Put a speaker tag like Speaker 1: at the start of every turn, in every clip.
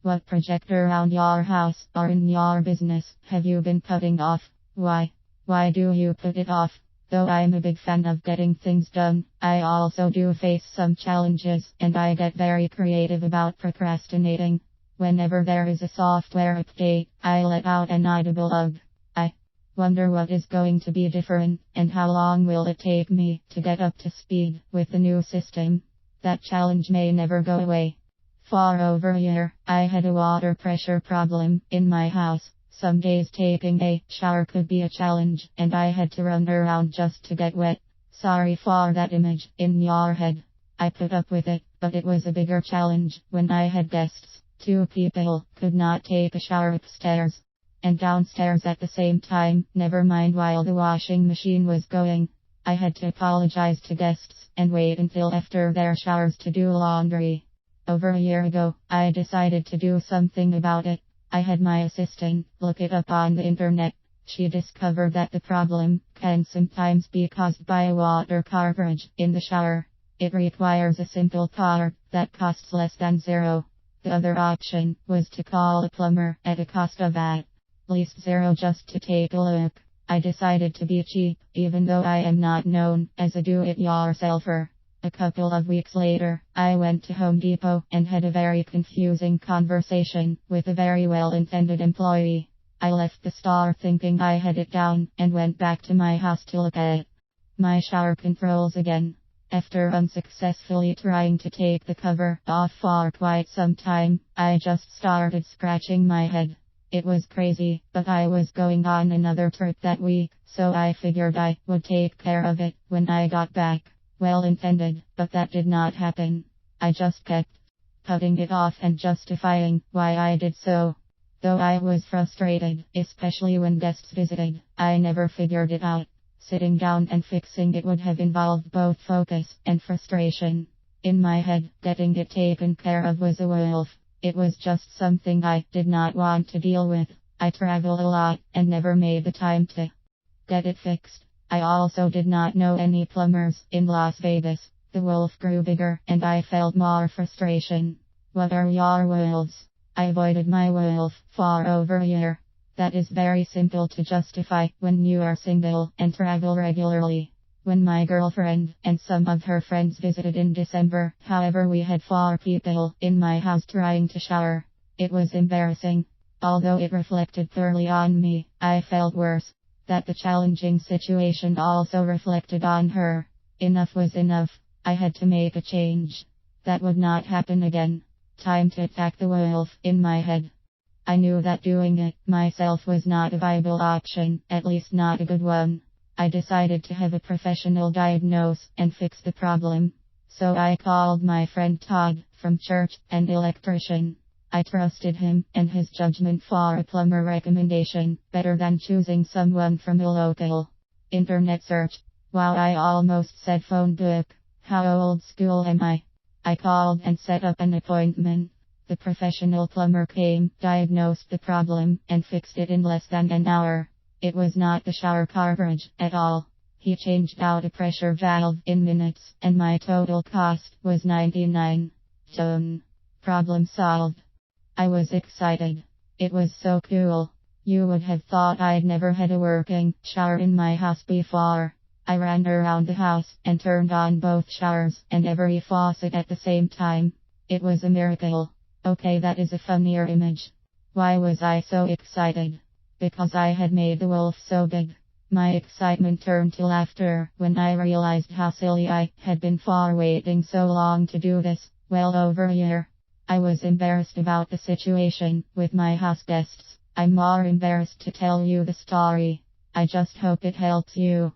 Speaker 1: What project around your house or in your business have you been putting off? Why? Why do you put it off? Though I'm a big fan of getting things done, I also do face some challenges and I get very creative about procrastinating. Whenever there is a software update, I let out an audible ugh. I wonder what is going to be different and how long will it take me to get up to speed with the new system. That challenge may never go away. For over a year, I had a water pressure problem in my house. Some days taking a shower could be a challenge, and I had to run around just to get wet. Sorry for that image in your head. I put up with it, but it was a bigger challenge when I had guests. 2 people could not take a shower upstairs and downstairs at the same time, never mind while the washing machine was going. I had to apologize to guests and wait until after their showers to do laundry. Over a year ago, I decided to do something about it. I had my assistant look it up on the internet. She discovered that the problem can sometimes be caused by a water cartridge in the shower. It requires a simple part that costs less than zero. The other option was to call a plumber at a cost of at least zero just to take a look. I decided to be cheap, even though I am not known as a do-it-yourselfer. A couple of weeks later, I went to Home Depot and had a very confusing conversation with a very well-intended employee. I left the store thinking I had it down and went back to my house to look at my shower controls again. After unsuccessfully trying to take the cover off for quite some time, I just started scratching my head. It was crazy, but I was going on another trip that week, so I figured I would take care of it when I got back. Well intended, but that did not happen. I just kept putting it off and justifying why I did so. Though I was frustrated, especially when guests visited, I never figured it out. Sitting down and fixing it would have involved both focus and frustration. In my head, getting it taken care of was a wolf. It was just something I did not want to deal with. I travel a lot and never made the time to get it fixed. I also did not know any plumbers in Las Vegas. The wolf grew bigger and I felt more frustration. What are your wolves? I avoided my wolf for over a year. That is very simple to justify when you are single and travel regularly. When my girlfriend and some of her friends visited in December, however, we had 4 people in my house trying to shower. It was embarrassing. Although it reflected poorly on me, I felt worse. That the challenging situation also reflected on her. Enough was enough. I had to make a change. That would not happen again. Time to attack the wolf in my head. I knew that doing it myself was not a viable option, at least not a good one. I decided to have a professional diagnose and fix the problem. So I called my friend Todd from church, an electrician. I trusted him and his judgment for a plumber recommendation, better than choosing someone from a local internet search. Wow, I almost said phone book. How old school am I? I called and set up an appointment. The professional plumber came, diagnosed the problem, and fixed it in less than an hour. It was not the shower cartridge at all. He changed out a pressure valve in minutes, and my total cost was $99. Done. Problem solved. I was excited. It was so cool. You would have thought I'd never had a working shower in my house before. I ran around the house and turned on both showers and every faucet at the same time. It was a miracle. Okay, that is a funnier image. Why was I so excited? Because I had made the wolf so big. My excitement turned to laughter when I realized how silly I had been for waiting so long to do this, well over a year. I was embarrassed about the situation with my house guests. I'm more embarrassed to tell you the story. I just hope it helps you.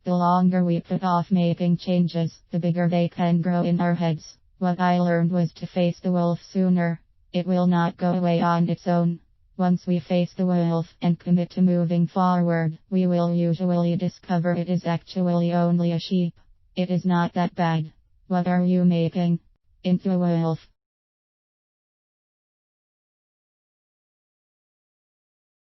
Speaker 1: The longer we put off making changes, the bigger they can grow in our heads. What I learned was to face the wolf sooner. It will not go away on its own. Once we face the wolf and commit to moving forward, we will usually discover it is actually only a sheep. It is not that bad. What are you making into a wolf?